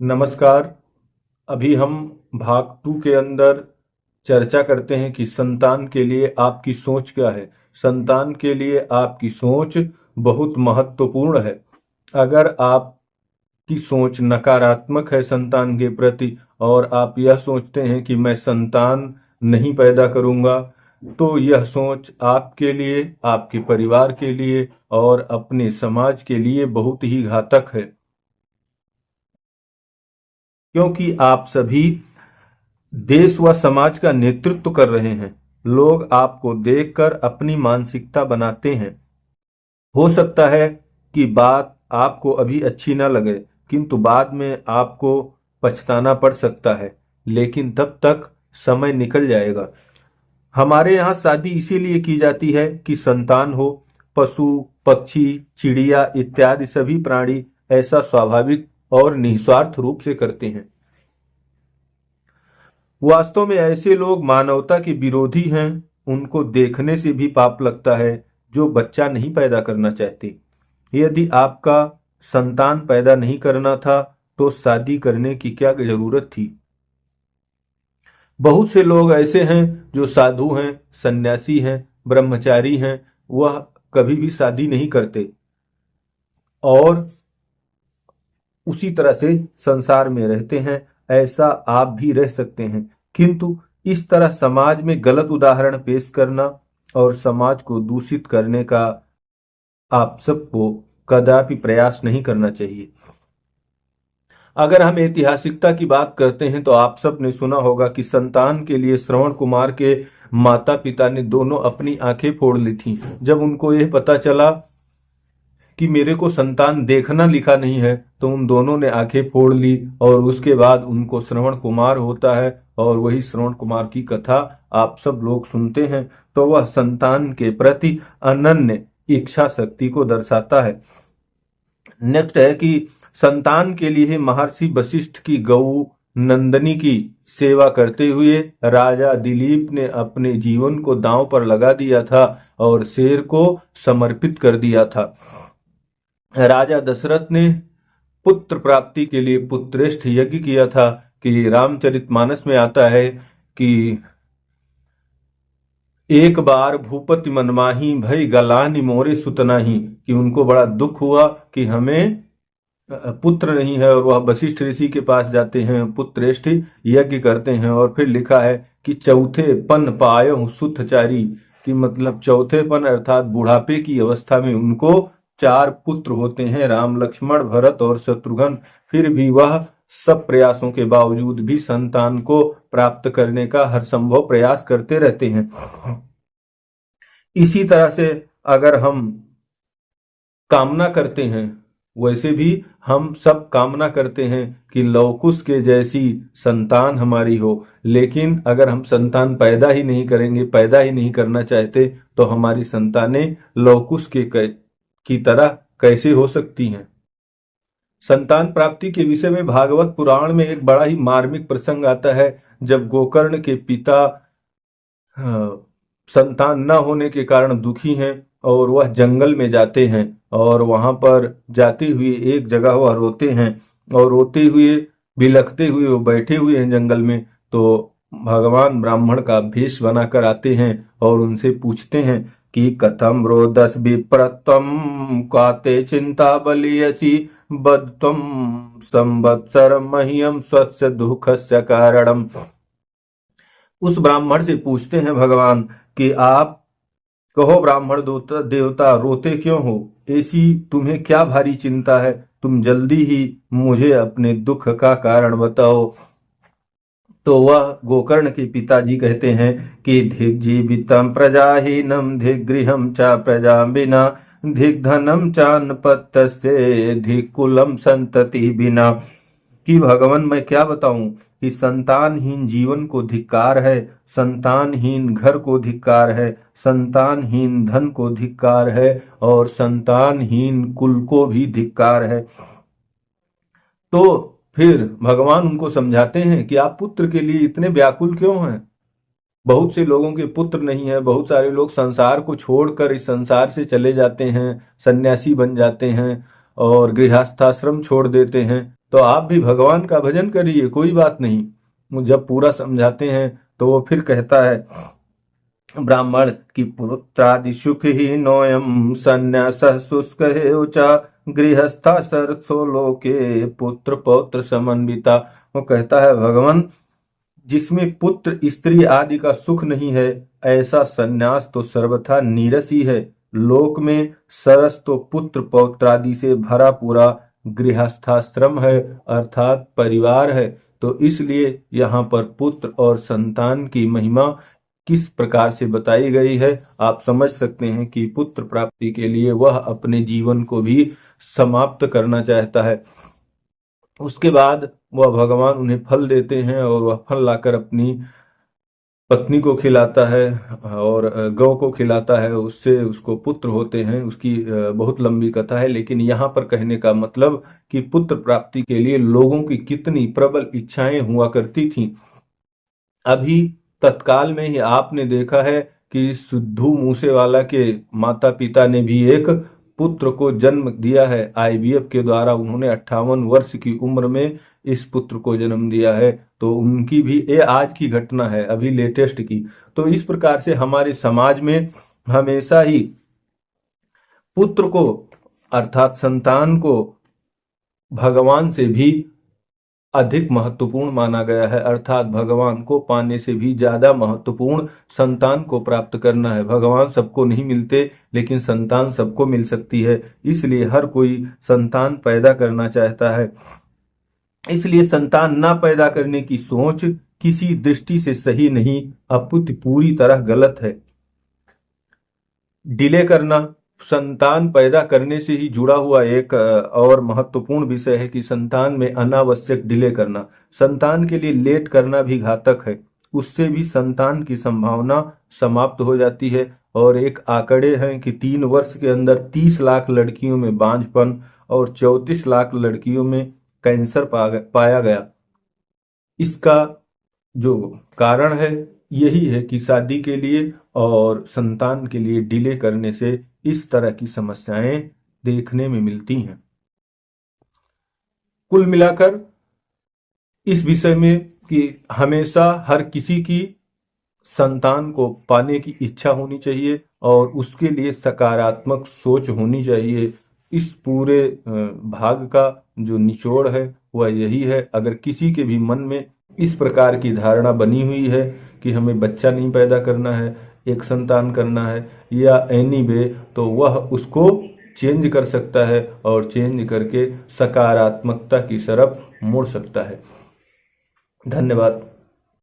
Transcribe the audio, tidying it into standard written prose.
नमस्कार। अभी हम भाग 2 के अंदर चर्चा करते हैं कि संतान के लिए आपकी सोच क्या है। संतान के लिए आपकी सोच बहुत महत्वपूर्ण है। अगर आपकी सोच नकारात्मक है संतान के प्रति और आप यह सोचते हैं कि मैं संतान नहीं पैदा करूंगा, तो यह सोच आपके लिए, आपके परिवार के लिए और अपने समाज के लिए बहुत ही घातक है। क्योंकि आप सभी देश व समाज का नेतृत्व कर रहे हैं। लोग आपको देखकर अपनी मानसिकता बनाते हैं। हो सकता है कि बात आपको अभी अच्छी ना लगे, किंतु बाद में आपको पछताना पड़ सकता है, लेकिन तब तक समय निकल जाएगा। हमारे यहाँ शादी इसीलिए की जाती है कि संतान हो। पशु, पक्षी, चिड़िया इत्यादि सभी प्राणी ऐसा स्वाभाविक और निस्वार्थ रूप से करते हैं। वास्तव में ऐसे लोग मानवता के विरोधी हैं। उनको देखने से भी पाप लगता है जो बच्चा नहीं पैदा करना चाहते। यदि आपका संतान पैदा नहीं करना था तो शादी करने की क्या जरूरत थी। बहुत से लोग ऐसे हैं जो साधु हैं, सन्यासी हैं, ब्रह्मचारी हैं, वह कभी भी शादी नहीं करते और उसी तरह से संसार में रहते हैं। ऐसा आप भी रह सकते हैं, किंतु इस तरह समाज में गलत उदाहरण पेश करना और समाज को दूषित करने का आप सबको कदापि प्रयास नहीं करना चाहिए। अगर हम ऐतिहासिकता की बात करते हैं तो आप सब ने सुना होगा कि संतान के लिए श्रवण कुमार के माता पिता ने दोनों अपनी आंखें फोड़ ली थी। जब उनको यह पता चला कि मेरे को संतान देखना लिखा नहीं है, तो उन दोनों ने आंखें फोड़ ली और उसके बाद उनको श्रवण कुमार होता है और वही श्रवण कुमार की कथा आप सब लोग सुनते हैं। तो वह संतान के प्रति अनन्य इच्छा शक्ति को दर्शाता है। नेक्स्ट है कि संतान के लिए महर्षि वशिष्ठ की गौ नंदनी की सेवा करते हुए राजा दिलीप ने अपने जीवन को दांव पर लगा दिया था और शेर को समर्पित कर दिया था। राजा दशरथ ने पुत्र प्राप्ति के लिए पुत्रेष्ठ यज्ञ किया था कि रामचरितमानस में आता है कि एक बार भूपति मनमाही भई गलानि मोरे सुतनाही, कि उनको बड़ा दुख हुआ कि हमें पुत्र नहीं है और वह वशिष्ठ ऋषि के पास जाते हैं, पुत्रेष्ठ यज्ञ करते हैं। और फिर लिखा है कि चौथे पन पायो सुतचारी, कि मतलब चौथे पन अर्थात बुढ़ापे की अवस्था में उनको 4 पुत्र होते हैं, राम, लक्ष्मण, भरत और शत्रुघ्न। फिर भी वह सब प्रयासों के बावजूद भी संतान को प्राप्त करने का हर संभव प्रयास करते रहते हैं। इसी तरह से अगर हम कामना करते हैं, वैसे भी हम सब कामना करते हैं कि लवकुश के जैसी संतान हमारी हो, लेकिन अगर हम संतान पैदा ही नहीं करेंगे, पैदा ही नहीं करना चाहते, तो हमारी संतानें लवकुश की तरह कैसे हो सकती हैं। संतान प्राप्ति के विषय में भागवत पुराण में एक बड़ा ही मार्मिक प्रसंग आता है। जब गोकर्ण के पिता संतान न होने के कारण दुखी हैं और वह जंगल में जाते हैं और वहां पर जाते हुए एक जगह वह रोते हैं और रोते हुए बिलखते हुए वो बैठे हुए हैं जंगल में। तो भगवान ब्राह्मण का भेष बनाकर आते हैं और उनसे पूछते हैं कि कथम रोदस विप्रत्वम काते चिंता बलियसी बदत्वम संवत्सरम मह्यम स्वस्य दुःखस्य कारणम। उस ब्राह्मण से पूछते हैं भगवान कि आप कहो ब्राह्मण देवता रोते क्यों हो, ऐसी तुम्हें क्या भारी चिंता है, तुम जल्दी ही मुझे अपने दुख का कारण बताओ। तो वह गोकर्ण के पिताजी कहते हैं कि धिक जीवितम प्रजाहीनम धिक गृहम चा प्रजा बिना धिक धनम चान्पत्यस्ते धिक कुलम संतति बिना, कि भगवान मैं क्या बताऊं कि संतानहीन जीवन को धिक्कार है, संतानहीन घर को धिक्कार है, संतानहीन धन को धिक्कार है और संतानहीन कुल को भी धिक्कार है। तो फिर भगवान उनको समझाते हैं कि आप पुत्र के लिए इतने व्याकुल क्यों हैं। बहुत से लोगों के पुत्र नहीं है, बहुत सारे लोग संसार को छोड़कर इस संसार से चले जाते हैं, सन्यासी बन जाते हैं और गृहस्थाश्रम छोड़ देते हैं। तो आप भी भगवान का भजन करिए, कोई बात नहीं। जब पूरा समझाते हैं तो वो फिर कहता है ब्राह्मण की पुत्रादि सुख ही नोयम संन्यास शुष्क चा गृहस्था सरसो लोके पुत्र पौत्र समन्विता। वो कहता है भगवान, जिसमें पुत्र स्त्री आदि का सुख नहीं है, ऐसा सन्यास तो सर्वथा नीरस ही है। लोक में सरस तो पुत्र पौत्रादि से भरा पूरा गृहस्थाश्रम है, अर्थात परिवार है। तो इसलिए यहाँ पर पुत्र और संतान की महिमा किस प्रकार से बताई गई है, आप समझ सकते हैं कि पुत्र प्राप्ति के लिए वह अपने जीवन को भी समाप्त करना चाहता है। उसके बाद वह भगवान उन्हें फल देते हैं और वह फल लाकर अपनी पत्नी को खिलाता है और गौ को खिलाता है, उससे उसको पुत्र होते हैं। उसकी बहुत लंबी कथा है, लेकिन यहाँ पर कहने का मतलब कि पुत्र प्राप्ति के लिए लोगों की कितनी प्रबल इच्छाएं हुआ करती थीं। अभी तत्काल में ही आपने देखा है कि सिद्धू मूसेवाला के माता पिता ने भी एक पुत्र को जन्म दिया है आईवीएफ के द्वारा। उन्होंने 58 वर्ष की उम्र में इस पुत्र को जन्म दिया है। तो उनकी भी ये आज की घटना है, अभी लेटेस्ट की। तो इस प्रकार से हमारे समाज में हमेशा ही पुत्र को अर्थात संतान को भगवान से भी अधिक महत्वपूर्ण माना गया है, अर्थात भगवान को पाने से भी ज्यादा महत्वपूर्ण संतान को प्राप्त करना है। भगवान सबको नहीं मिलते, लेकिन संतान सबको मिल सकती है, इसलिए हर कोई संतान पैदा करना चाहता है। इसलिए संतान ना पैदा करने की सोच किसी दृष्टि से सही नहीं, अपितु पूरी तरह गलत है। डिले करना संतान पैदा करने से ही जुड़ा हुआ एक और महत्वपूर्ण विषय है कि संतान में अनावश्यक डिले करना, संतान के लिए लेट करना भी घातक है। उससे भी संतान की संभावना समाप्त हो जाती है। और एक आंकड़े हैं कि 3 वर्ष के अंदर 30 लाख लड़कियों में बांझपन और 34 लाख लड़कियों में कैंसर पाया गया। इसका जो कारण है यही है कि शादी के लिए और संतान के लिए डिले करने से इस तरह की समस्याएं देखने में मिलती हैं। कुल मिलाकर इस विषय में कि हमेशा हर किसी की संतान को पाने की इच्छा होनी चाहिए और उसके लिए सकारात्मक सोच होनी चाहिए। इस पूरे भाग का जो निचोड़ है वह यही है। अगर किसी के भी मन में इस प्रकार की धारणा बनी हुई है कि हमें बच्चा नहीं पैदा करना है, एक संतान करना है या एनीवे, तो वह उसको चेंज कर सकता है और चेंज करके सकारात्मकता की तरफ मुड़ सकता है। धन्यवाद।